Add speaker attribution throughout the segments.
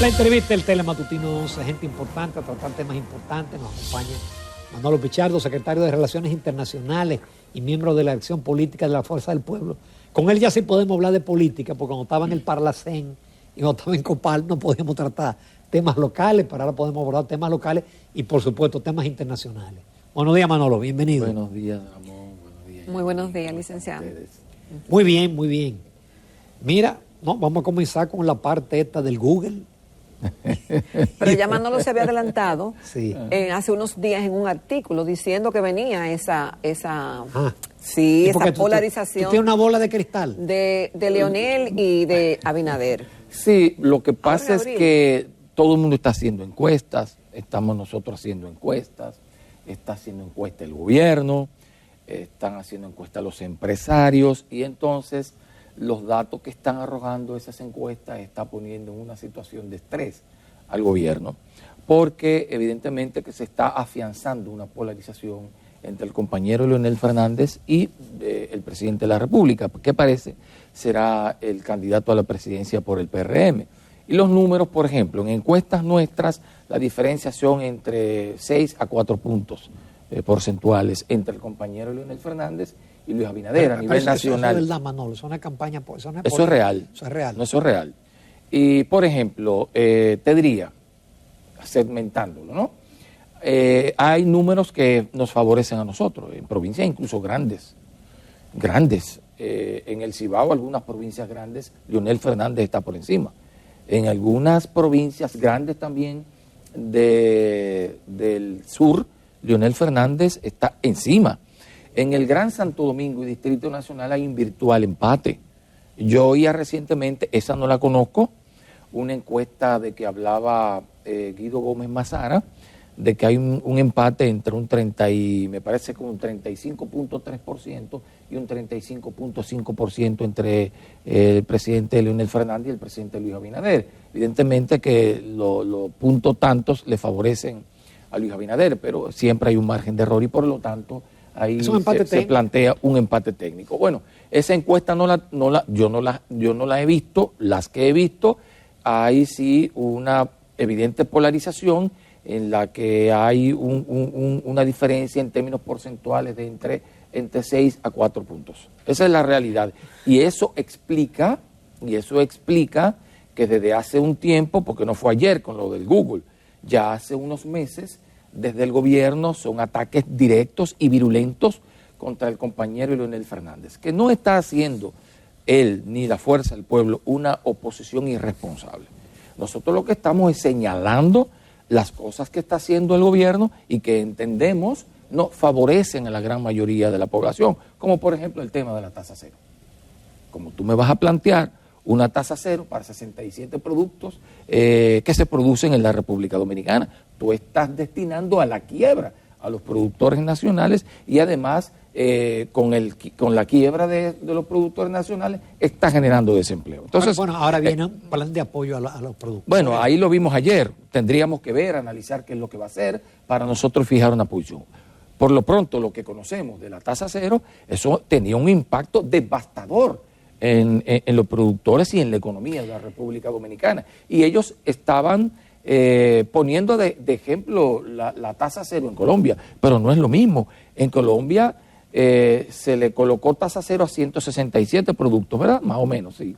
Speaker 1: La entrevista del Telematutino 11, gente importante, a tratar temas importantes. Nos acompaña Manolo Pichardo, secretario de Relaciones Internacionales y miembro de la Acción Política de la Fuerza del Pueblo. Con él ya sí podemos hablar de política, porque cuando estaba en el Parlacén y cuando estaba en Copal no podíamos tratar temas locales, pero ahora podemos abordar temas locales y, por supuesto, temas internacionales. Buenos días, Manolo, bienvenido.
Speaker 2: Buenos días, Ramón. Buenos días.
Speaker 3: Muy buenos días, licenciado.
Speaker 1: Muy bien, muy bien. Mira, no, vamos a comenzar con la parte esta del Google.
Speaker 3: Pero ya Manolo se había adelantado
Speaker 1: Sí.
Speaker 3: Hace unos días en un artículo diciendo que venía esa
Speaker 1: Sí,
Speaker 3: esa polarización
Speaker 1: tú tienes una bola de cristal.
Speaker 3: de Leonel y de Abinader.
Speaker 2: Sí, lo que pasa es
Speaker 3: Gabriel.
Speaker 2: que todo el mundo está haciendo encuestas, estamos nosotros haciendo encuestas, está haciendo encuesta el gobierno, están haciendo encuestas los empresarios y entonces los datos que están arrojando esas encuestas está poniendo en una situación de estrés al gobierno, porque evidentemente que se está afianzando una polarización entre el compañero Leonel Fernández y el presidente de la República, que parece será el candidato a la presidencia por el PRM. Y los números, por ejemplo, en encuestas nuestras, la diferencia son entre 6 a 4 puntos porcentuales entre el compañero Leonel Fernández y Luis Abinader a nivel nacional.
Speaker 1: Eso es verdad, Manolo, eso es una campaña. Eso
Speaker 2: es real.
Speaker 1: Eso es real.
Speaker 2: No, eso es real. Y, por ejemplo, te diría, segmentándolo, ¿no? Hay números que nos favorecen a nosotros, en provincias incluso grandes. En el Cibao, algunas provincias grandes, Leonel Fernández está por encima. En algunas provincias grandes también del sur, Leonel Fernández está encima. En el Gran Santo Domingo y Distrito Nacional hay un virtual empate. Yo oía recientemente, esa no la conozco, una encuesta de que hablaba Guido Gómez Mazara, de que hay un empate entre un 35.3% y un 35.5% entre el presidente Leonel Fernández y el presidente Luis Abinader. Evidentemente que los puntos tantos le favorecen a Luis Abinader, pero siempre hay un margen de error y por lo tanto ahí se plantea un empate técnico. Bueno, esa encuesta yo no la he visto, las que he visto, hay sí una evidente polarización en la que hay una diferencia en términos porcentuales de entre 6 a 4 puntos. Esa es la realidad. Y eso explica que desde hace un tiempo, porque no fue ayer con lo del Google, ya hace unos meses, desde el gobierno son ataques directos y virulentos contra el compañero Leonel Fernández, que no está haciendo él ni la Fuerza del Pueblo una oposición irresponsable. Nosotros lo que estamos es señalando las cosas que está haciendo el gobierno y que entendemos no favorecen a la gran mayoría de la población, como por ejemplo el tema de la tasa cero. Como tú me vas a plantear una tasa cero para 67 productos que se producen en la República Dominicana, tú estás destinando a la quiebra a los productores nacionales y además con la quiebra de los productores nacionales está generando desempleo. Entonces,
Speaker 1: bueno, ahora viene un plan de apoyo a los productores.
Speaker 2: Bueno, ahí lo vimos ayer. Tendríamos que ver, analizar qué es lo que va a hacer para nosotros fijar una posición. Por lo pronto, lo que conocemos de la tasa cero, eso tenía un impacto devastador en los productores y en la economía de la República Dominicana. Y ellos estaban poniendo de ejemplo la tasa cero en Colombia, pero no es lo mismo. En Colombia se le colocó tasa cero a 167 productos, ¿verdad? Más o menos, sí.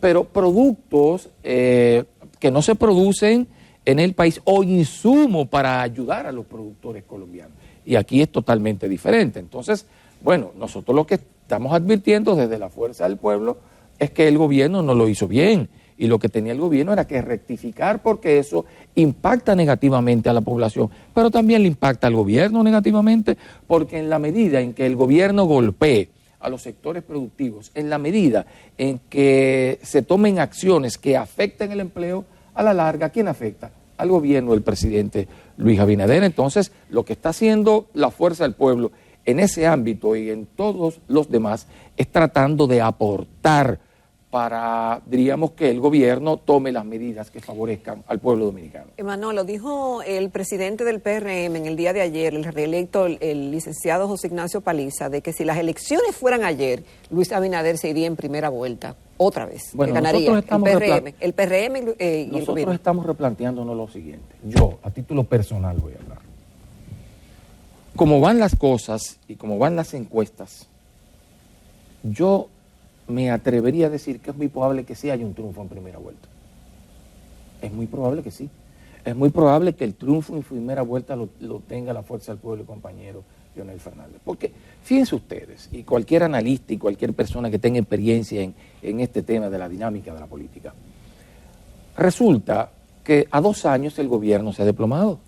Speaker 2: Pero productos que no se producen en el país o insumos para ayudar a los productores colombianos. Y aquí es totalmente diferente. Entonces, bueno, nosotros lo que estamos advirtiendo desde la Fuerza del Pueblo es que el gobierno no lo hizo bien. Y lo que tenía el gobierno era que rectificar porque eso impacta negativamente a la población, pero también le impacta al gobierno negativamente porque en la medida en que el gobierno golpee a los sectores productivos, en la medida en que se tomen acciones que afecten el empleo, a la larga, ¿quién afecta? Al gobierno del presidente Luis Abinader. Entonces, lo que está haciendo la Fuerza del Pueblo en ese ámbito y en todos los demás es tratando de aportar para, diríamos, que el gobierno tome las medidas que favorezcan al pueblo dominicano.
Speaker 3: Manolo, dijo el presidente del PRM en el día de ayer, el reelecto, el licenciado José Ignacio Paliza, de que si las elecciones fueran ayer, Luis Abinader se iría en primera vuelta. otra vez,
Speaker 2: Bueno,
Speaker 3: que ganaría
Speaker 2: nosotros estamos
Speaker 3: el PRM y el
Speaker 2: nosotros
Speaker 3: gobierno.
Speaker 2: estamos replanteándonos lo siguiente. Yo, a título personal, voy a hablar. Como van las cosas y como van las encuestas, yo me atrevería a decir que es muy probable que sí haya un triunfo en primera vuelta. Es muy probable que sí. Es muy probable que el triunfo en primera vuelta lo tenga la Fuerza del Pueblo y compañero Leonel Fernández. Porque fíjense ustedes, y cualquier analista y cualquier persona que tenga experiencia en este tema de la dinámica de la política, resulta que a 2 años el gobierno se ha desplomado.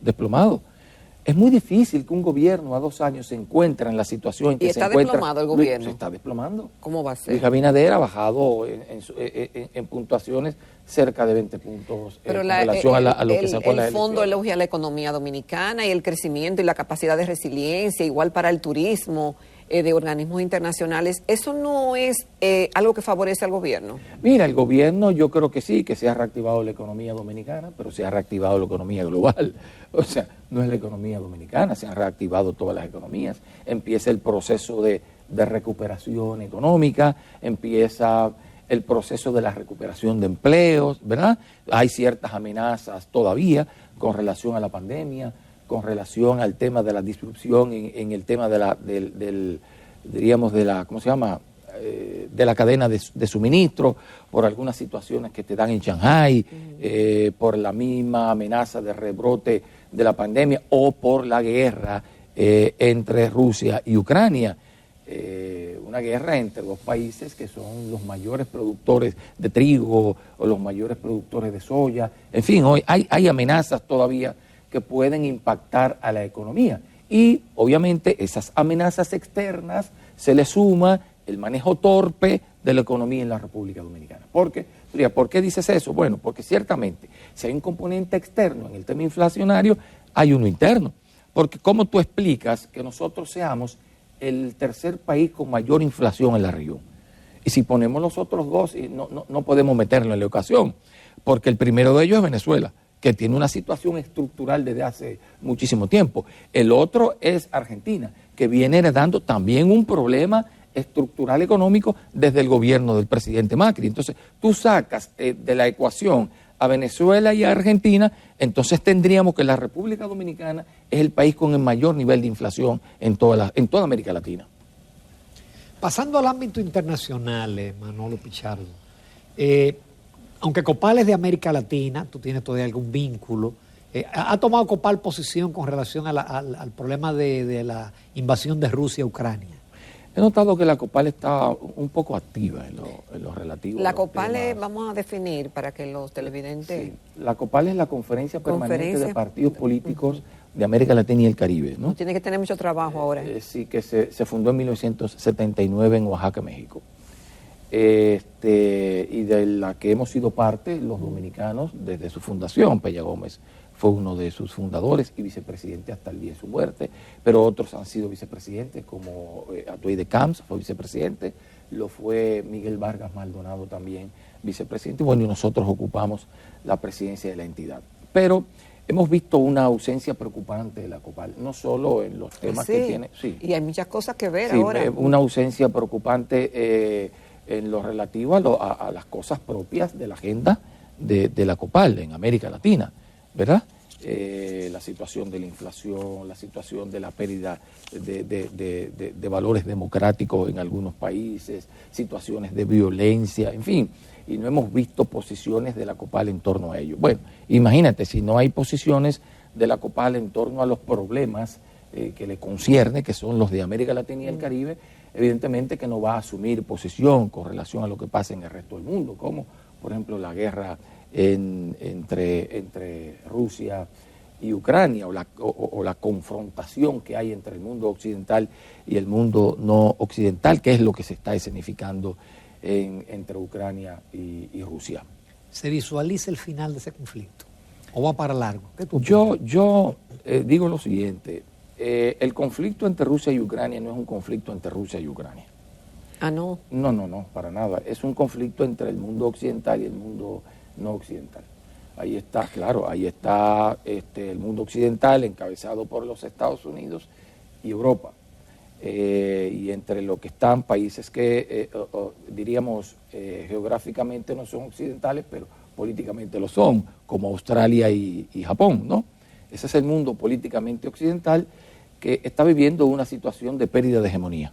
Speaker 2: Es muy difícil que un gobierno a 2 años se encuentre en la situación en que se encuentra.
Speaker 3: ¿Y está desplomado el gobierno?
Speaker 2: Se está desplomando.
Speaker 3: ¿Cómo va a ser?
Speaker 2: Luis Abinader ha bajado en puntuaciones cerca de 20 puntos
Speaker 3: Pero
Speaker 2: en relación a lo que sacó la
Speaker 3: el fondo elogia la economía dominicana y el crecimiento y la capacidad de resiliencia, igual para el turismo de organismos internacionales. ¿Eso no es algo que favorece al gobierno?
Speaker 2: Mira, el gobierno yo creo que sí, que se ha reactivado la economía dominicana, pero se ha reactivado la economía global. O sea, no es la economía dominicana, se han reactivado todas las economías. Empieza el proceso de recuperación económica, empieza el proceso de la recuperación de empleos, ¿verdad? Hay ciertas amenazas todavía con relación a la pandemia, con relación al tema de la disrupción en el tema diríamos, de la, ¿cómo se llama?, de la cadena de suministro, por algunas situaciones que te dan en Shanghái, por la misma amenaza de rebrote de la pandemia o por la guerra entre Rusia y Ucrania. Una guerra entre 2 países que son los mayores productores de trigo o los mayores productores de soya. En fin, hoy hay amenazas todavía que pueden impactar a la economía. Y obviamente esas amenazas externas se le suma el manejo torpe de la economía en la República Dominicana. ¿Por qué dices eso? Bueno, porque ciertamente si hay un componente externo en el tema inflacionario, hay uno interno. Porque ¿cómo tú explicas que nosotros seamos el tercer país con mayor inflación en la región? Y si ponemos los otros 2, no podemos meterlo en la ecuación, porque el primero de ellos es Venezuela, que tiene una situación estructural desde hace muchísimo tiempo. El otro es Argentina, que viene heredando también un problema estructural económico desde el gobierno del presidente Macri. Entonces, tú sacas de la ecuación a Venezuela y a Argentina, entonces tendríamos que la República Dominicana es el país con el mayor nivel de inflación en toda América Latina.
Speaker 1: Pasando al ámbito internacional, Manolo Pichardo, aunque Copal es de América Latina, tú tienes todavía algún vínculo. ¿Ha tomado Copal posición con relación al problema de la invasión de Rusia a Ucrania?
Speaker 2: He notado que la Copal está un poco activa en lo relativo.
Speaker 3: La Copal vamos a definir para que los televidentes...
Speaker 2: Sí, la Copal es la Conferencia Permanente de Partidos Políticos de América Latina y el Caribe, ¿no?
Speaker 3: Tiene que tener mucho trabajo ahora.
Speaker 2: Sí, que se fundó en 1979 en Oaxaca, México. Y de la que hemos sido parte los dominicanos desde su fundación. Peña Gómez fue uno de sus fundadores y vicepresidente hasta el día de su muerte, pero otros han sido vicepresidentes, como Atuey de Camps fue vicepresidente, lo fue Miguel Vargas Maldonado también vicepresidente, bueno, y nosotros ocupamos la presidencia de la entidad. Pero hemos visto una ausencia preocupante de la Copal, no solo en los temas que tiene... Sí,
Speaker 3: y hay muchas cosas que ver
Speaker 2: sí,
Speaker 3: ahora.
Speaker 2: Una ausencia preocupante en lo relativo a las cosas propias de la agenda de la Copal en América Latina, ¿verdad? La situación de la inflación, la situación de la pérdida de valores democráticos en algunos países, situaciones de violencia, en fin, y no hemos visto posiciones de la Copal en torno a ello. Bueno, imagínate, si no hay posiciones de la Copal en torno a los problemas que le concierne, que son los de América Latina y el Caribe, evidentemente que no va a asumir posición con relación a lo que pasa en el resto del mundo, como por ejemplo la guerra entre Rusia y Ucrania, o la confrontación que hay entre el mundo occidental y el mundo no occidental, que es lo que se está escenificando entre Ucrania y Rusia.
Speaker 1: ¿Se visualiza el final de ese conflicto? ¿O va para largo?
Speaker 2: Yo digo lo siguiente, el conflicto entre Rusia y Ucrania no es un conflicto entre Rusia y Ucrania.
Speaker 3: Ah, no.
Speaker 2: No, para nada. Es un conflicto entre el mundo occidental y el mundo no occidental. Ahí está, claro, ahí está el mundo occidental encabezado por los Estados Unidos y Europa. y entre lo que están países que diríamos geográficamente no son occidentales, pero políticamente lo son, como Australia y Japón, ¿no? Ese es el mundo políticamente occidental que está viviendo una situación de pérdida de hegemonía.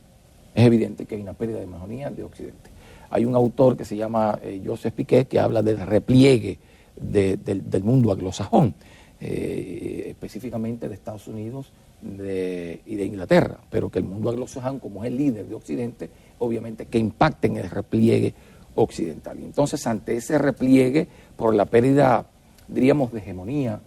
Speaker 2: Es evidente que hay una pérdida de hegemonía de Occidente. Hay un autor que se llama Joseph Piquet que habla del repliegue del mundo anglosajón, específicamente de Estados Unidos y de Inglaterra, pero que el mundo anglosajón, como es el líder de Occidente, obviamente que impacte en el repliegue occidental. Entonces, ante ese repliegue, por la pérdida, diríamos, de hegemonía,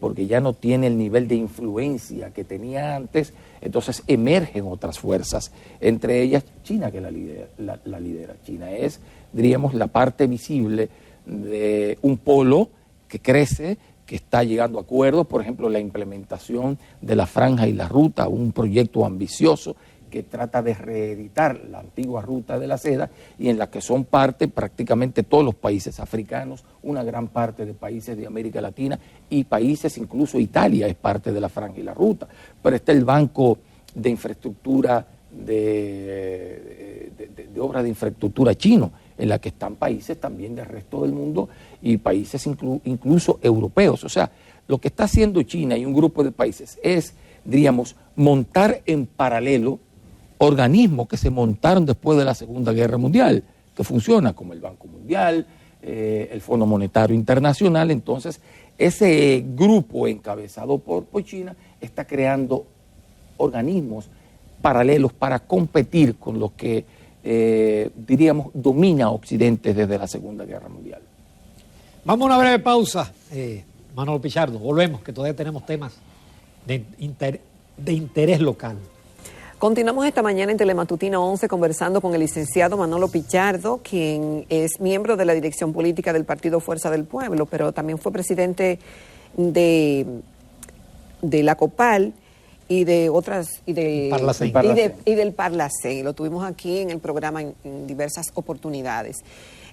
Speaker 2: porque ya no tiene el nivel de influencia que tenía antes, entonces emergen otras fuerzas, entre ellas China, que la lidera. China es, diríamos, la parte visible de un polo que crece, que está llegando a acuerdos, por ejemplo, la implementación de la Franja y la Ruta, un proyecto ambicioso que trata de reeditar la antigua Ruta de la Seda y en la que son parte prácticamente todos los países africanos, una gran parte de países de América Latina y países, incluso Italia es parte de la Franja y la Ruta. Pero está el Banco de Infraestructura, de obras de infraestructura chino, en la que están países también del resto del mundo y países incluso europeos. O sea, lo que está haciendo China y un grupo de países es, diríamos, montar en paralelo organismos que se montaron después de la Segunda Guerra Mundial, que funcionan como el Banco Mundial, el Fondo Monetario Internacional. Entonces, ese grupo encabezado por China está creando organismos paralelos para competir con los que, diríamos, domina Occidente desde la Segunda Guerra Mundial.
Speaker 1: Vamos a una breve pausa, Manolo Pichardo. Volvemos, que todavía tenemos temas de interés local.
Speaker 3: Continuamos esta mañana en Telematutino 11 conversando con el licenciado Manolo Pichardo, quien es miembro de la dirección política del Partido Fuerza del Pueblo, pero también fue presidente de la COPAL y de otras y del Parlacén. Lo tuvimos aquí en el programa en diversas oportunidades.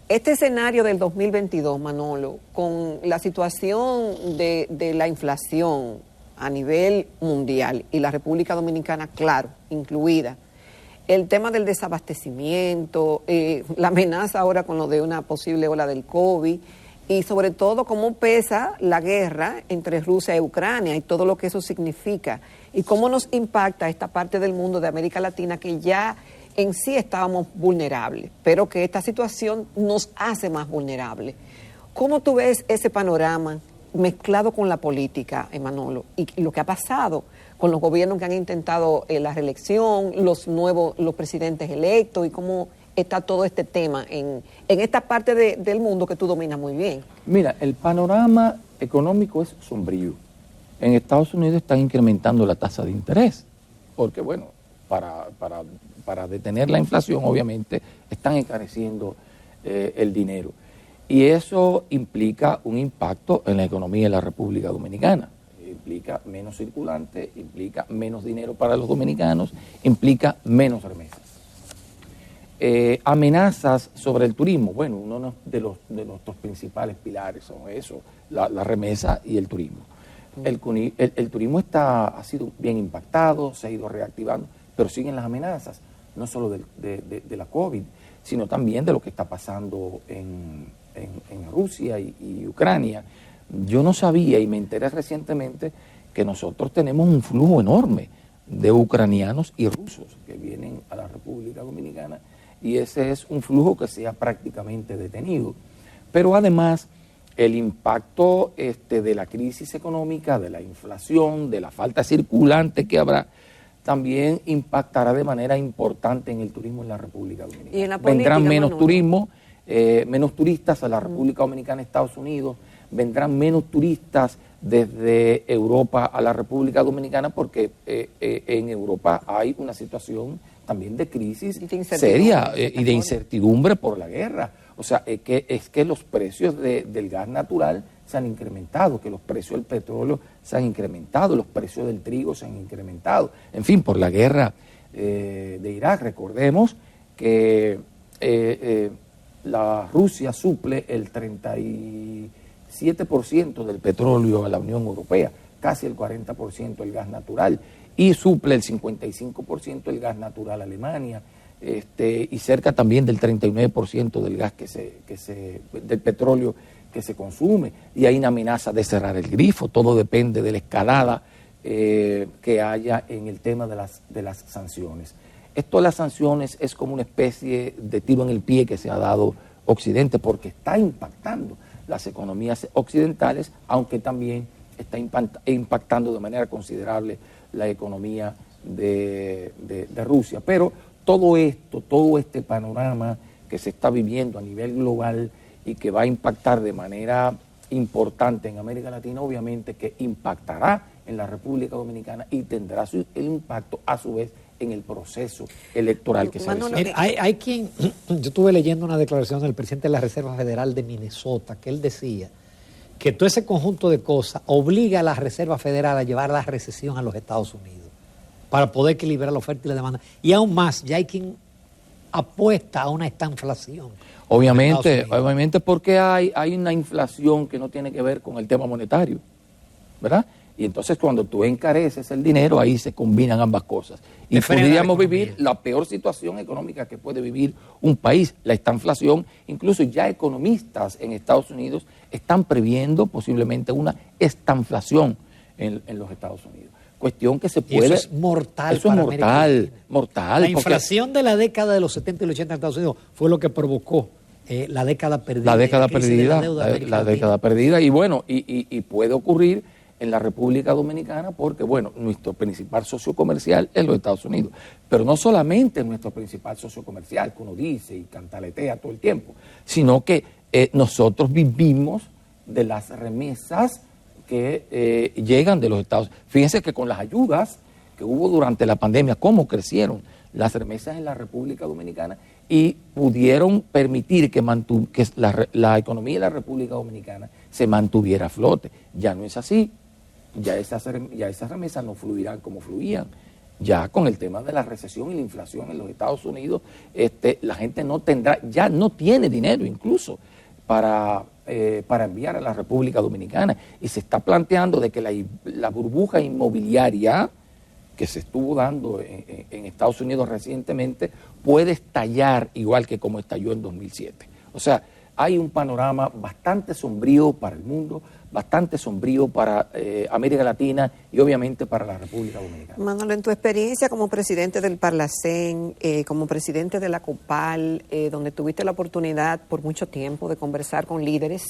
Speaker 3: Este escenario del 2022, Manolo, con la situación de la inflación a nivel mundial y la República Dominicana, claro, incluida, el tema del desabastecimiento, la amenaza ahora con lo de una posible ola del COVID y sobre todo cómo pesa la guerra entre Rusia y Ucrania y todo lo que eso significa y cómo nos impacta esta parte del mundo de América Latina que ya en sí estábamos vulnerables, pero que esta situación nos hace más vulnerables. ¿Cómo tú ves ese panorama mezclado con la política, Manolo, y lo que ha pasado con los gobiernos que han intentado la reelección, los presidentes electos y cómo está todo este tema en esta parte del mundo que tú dominas muy bien?
Speaker 2: Mira, el panorama económico es sombrío. En Estados Unidos están incrementando la tasa de interés, porque bueno, para detener la inflación, obviamente, están encareciendo el dinero. Y eso implica un impacto en la economía de la República Dominicana. Implica menos circulante, implica menos dinero para los dominicanos, implica menos remesas. Amenazas sobre el turismo. Bueno, uno de nuestros principales pilares son eso, la remesa y el turismo. El turismo ha sido bien impactado, se ha ido reactivando, pero siguen las amenazas, no solo de la COVID, sino también de lo que está pasando en Rusia y Ucrania. Yo no sabía y me enteré recientemente que nosotros tenemos un flujo enorme de ucranianos y rusos que vienen a la República Dominicana y ese es un flujo que se ha prácticamente detenido. Pero además el impacto de la crisis económica, de la inflación, de la falta circulante que habrá, también impactará de manera importante en el turismo en la República Dominicana.
Speaker 3: ¿Y en la política,
Speaker 2: vendrán menos
Speaker 3: Manolo?
Speaker 2: turismo, menos turistas a la República Dominicana, Estados Unidos, vendrán menos turistas desde Europa a la República Dominicana porque en Europa hay una situación también de crisis seria y de incertidumbre por la guerra. O sea, es que los precios del gas natural se han incrementado, que los precios del petróleo se han incrementado, los precios del trigo se han incrementado. En fin, por la guerra de Irak, recordemos que la Rusia suple el 37% del petróleo a la Unión Europea, casi el 40% del gas natural, y suple el 55% del gas natural a Alemania, y cerca también del 39% del gas del petróleo que se consume, y hay una amenaza de cerrar el grifo. Todo depende de la escalada que haya en el tema de las sanciones. Esto de las sanciones es como una especie de tiro en el pie que se ha dado Occidente, porque está impactando las economías occidentales, aunque también está impactando de manera considerable la economía de Rusia. Pero todo este panorama que se está viviendo a nivel global y que va a impactar de manera importante en América Latina, obviamente que impactará en la República Dominicana y tendrá el impacto a su vez en el proceso electoral que se avecina.
Speaker 1: Hay quien, yo estuve leyendo una declaración del presidente de la Reserva Federal de Minnesota, que él decía que todo ese conjunto de cosas obliga a la Reserva Federal a llevar la recesión a los Estados Unidos para poder equilibrar la oferta y la demanda. Y aún más, ya hay quien apuesta a una estanflación.
Speaker 2: Obviamente porque hay una inflación que no tiene que ver con el tema monetario, ¿verdad? Y entonces cuando tú encareces el dinero, ahí se combinan ambas cosas. Y podríamos vivir la peor situación económica que puede vivir un país, la estanflación. Incluso ya economistas en Estados Unidos están previendo posiblemente una estanflación en los Estados Unidos. Cuestión que se puede...
Speaker 1: Y eso es mortal.
Speaker 2: Eso es mortal.
Speaker 1: La inflación de la década de los 70 y los 80 en Estados Unidos fue lo que provocó la década perdida.
Speaker 2: La década perdida. Y bueno, y puede ocurrir en la República Dominicana porque, bueno, nuestro principal socio comercial es los Estados Unidos. Pero no solamente es nuestro principal socio comercial, que uno dice y cantaletea todo el tiempo, sino que nosotros vivimos de las remesas que llegan de los Estados Unidos. Fíjense que con las ayudas que hubo durante la pandemia, cómo crecieron las remesas en la República Dominicana y pudieron permitir que la economía de la República Dominicana se mantuviera a flote. Ya no es así. Ya esas remesas no fluirán como fluían. Ya con el tema de la recesión y la inflación en los Estados Unidos, la gente ya no tiene dinero incluso para enviar a la República Dominicana. Y se está planteando de que la burbuja inmobiliaria que se estuvo dando en Estados Unidos recientemente puede estallar igual que como estalló en 2007. O sea, hay un panorama bastante sombrío para el mundo, bastante sombrío para América Latina y obviamente para la República Dominicana.
Speaker 3: Manolo, en tu experiencia como presidente del Parlacén, como presidente de la COPAL, donde tuviste la oportunidad por mucho tiempo de conversar con líderes,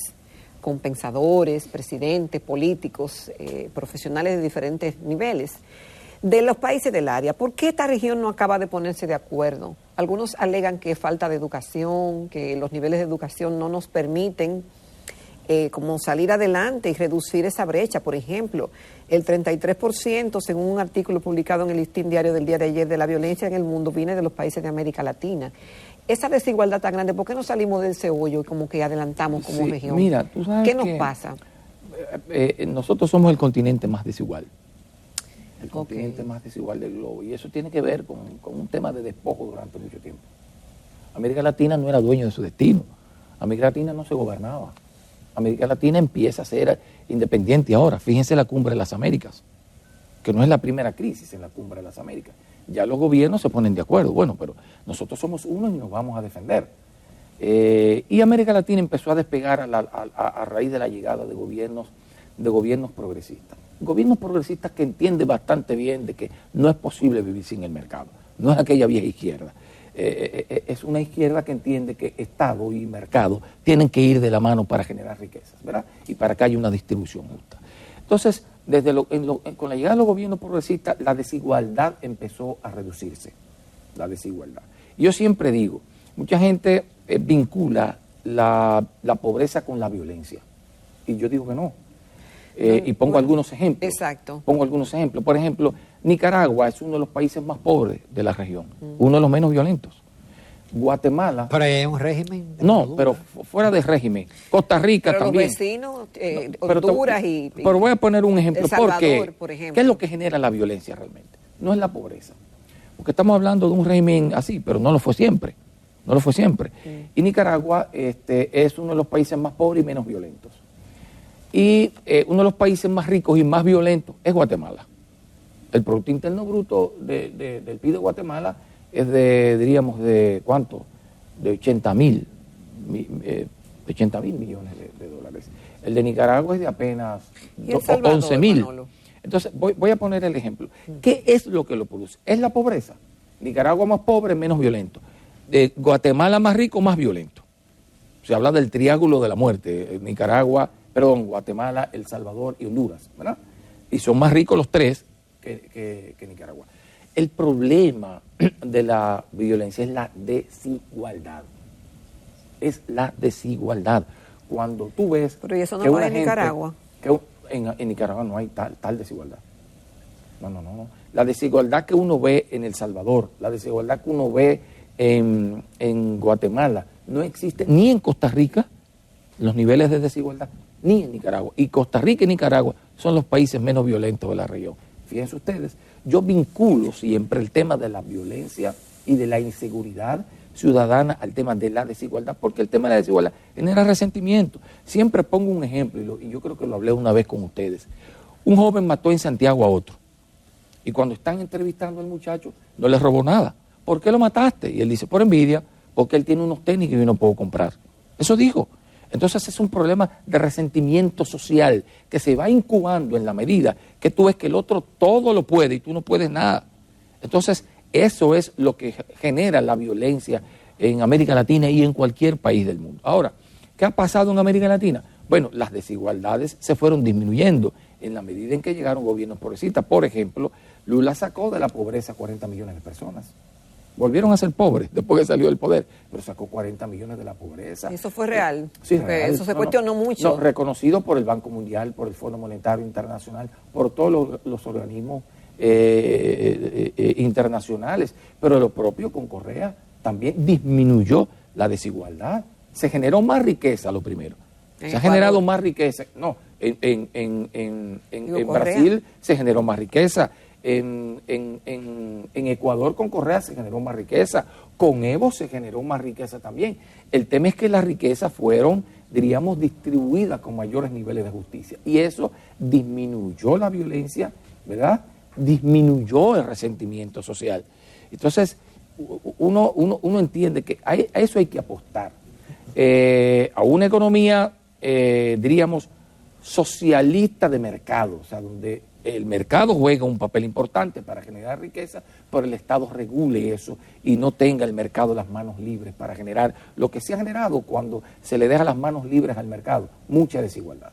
Speaker 3: con pensadores, presidentes, políticos, profesionales de diferentes niveles, de los países del área, ¿por qué esta región no acaba de ponerse de acuerdo? Algunos alegan que falta de educación, que los niveles de educación no nos permiten como salir adelante y reducir esa brecha. Por ejemplo, el 33%, según un artículo publicado en el Listín Diario del día de ayer, de la violencia en el mundo viene de los países de América Latina. Esa desigualdad tan grande, ¿por qué no salimos de ese hoyo y como que adelantamos como región?
Speaker 2: Mira, tú sabes
Speaker 3: ¿qué nos pasa?
Speaker 2: Nosotros somos el continente más desigual. El continente más desigual del globo. Y eso tiene que ver con un tema de despojo durante mucho tiempo. América Latina no era dueño de su destino. América Latina no se gobernaba. América Latina empieza a ser independiente ahora. Fíjense la Cumbre de las Américas, que no es la primera crisis en la Cumbre de las Américas. Ya los gobiernos se ponen de acuerdo. Bueno, pero nosotros somos uno y nos vamos a defender. Y América Latina empezó a despegar a raíz de la llegada de gobiernos progresistas. Gobiernos progresistas que entienden bastante bien de que no es posible vivir sin el mercado. No es aquella vieja izquierda. Es una izquierda que entiende que Estado y mercado tienen que ir de la mano para generar riquezas, ¿verdad? Y para que haya una distribución justa. Entonces, con la llegada de los gobiernos progresistas, la desigualdad empezó a reducirse. La desigualdad. Y yo siempre digo, mucha gente vincula la pobreza con la violencia. Y yo digo que no. Y pongo algunos ejemplos.
Speaker 3: Exacto.
Speaker 2: Pongo algunos ejemplos. Por ejemplo, Nicaragua es uno de los países más pobres de la región, uno de los menos violentos. Guatemala.
Speaker 1: Pero hay un régimen.
Speaker 2: No, pero fuera de régimen. Costa Rica
Speaker 3: pero
Speaker 2: también.
Speaker 3: Los vecinos, Honduras
Speaker 2: pero voy a poner un ejemplo.
Speaker 3: El Salvador, por ejemplo.
Speaker 2: ¿Qué es lo que genera la violencia realmente? No es la pobreza. Porque estamos hablando de un régimen así, pero no lo fue siempre. No lo fue siempre. Y Nicaragua es uno de los países más pobres y menos violentos. Y uno de los países más ricos y más violentos es Guatemala. El Producto Interno Bruto del PIB de Guatemala es diríamos, de ¿cuánto? De 80.000 millones de dólares. El de Nicaragua es de apenas 11.000.
Speaker 3: Manolo?
Speaker 2: Entonces, voy a poner el ejemplo. ¿Qué es lo que lo produce? Es la pobreza. Nicaragua más pobre, menos violento. Guatemala más rico, más violento. Se habla del triángulo de la muerte. Guatemala, El Salvador y Honduras, ¿verdad? Y son más ricos los tres que Nicaragua. El problema de la violencia es la desigualdad. Es la desigualdad. Cuando tú ves...
Speaker 3: Pero ¿y eso no
Speaker 2: que
Speaker 3: va en Nicaragua?
Speaker 2: En Nicaragua no hay tal desigualdad. No. La desigualdad que uno ve en El Salvador, la desigualdad que uno ve en Guatemala, no existe ni en Costa Rica, los niveles de desigualdad, ni en Nicaragua. Y Costa Rica y Nicaragua son los países menos violentos de la región. Fíjense ustedes, yo vinculo siempre el tema de la violencia y de la inseguridad ciudadana al tema de la desigualdad, porque el tema de la desigualdad genera resentimiento. Siempre pongo un ejemplo, y yo creo que lo hablé una vez con ustedes. Un joven mató en Santiago a otro, y cuando están entrevistando al muchacho, no le robó nada. ¿Por qué lo mataste? Y él dice, por envidia, porque él tiene unos tenis que yo no puedo comprar. Eso dijo. Entonces es un problema de resentimiento social que se va incubando en la medida que tú ves que el otro todo lo puede y tú no puedes nada. Entonces eso es lo que genera la violencia en América Latina y en cualquier país del mundo. Ahora, ¿qué ha pasado en América Latina? Bueno, las desigualdades se fueron disminuyendo en la medida en que llegaron gobiernos progresistas. Por ejemplo, Lula sacó de la pobreza 40 millones de personas. Volvieron a ser pobres después que salió del poder, pero sacó 40 millones de la pobreza.
Speaker 3: ¿Eso fue real?
Speaker 2: Sí,
Speaker 3: porque
Speaker 2: real.
Speaker 3: eso se cuestionó mucho.
Speaker 2: No, reconocido por el Banco Mundial, por el Fondo Monetario Internacional, por todos los organismos internacionales, pero lo propio con Correa también disminuyó la desigualdad. Se generó más riqueza, lo primero. Se ha generado más riqueza. No, en Brasil se generó más riqueza. En Ecuador con Correa se generó más riqueza, con Evo se generó más riqueza también. El tema es que las riquezas fueron, diríamos, distribuidas con mayores niveles de justicia y eso disminuyó la violencia, ¿verdad? Disminuyó el resentimiento social. Entonces, uno entiende que a eso hay que apostar. A una economía, diríamos, socialista de mercado, o sea, donde el mercado juega un papel importante para generar riqueza, pero el Estado regule eso y no tenga el mercado las manos libres para generar lo que se ha generado cuando se le deja las manos libres al mercado, mucha desigualdad.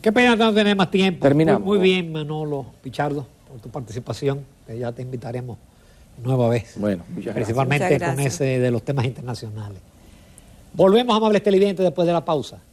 Speaker 1: Qué pena no tener más tiempo.
Speaker 2: Terminamos.
Speaker 1: Muy bien, Manolo Pichardo, por tu participación, que ya te invitaremos nueva vez.
Speaker 2: Bueno, muchas gracias.
Speaker 1: Principalmente
Speaker 3: Muchas
Speaker 1: con
Speaker 3: gracias.
Speaker 1: ese de los temas internacionales. Volvemos, amables televidentes, después de la pausa.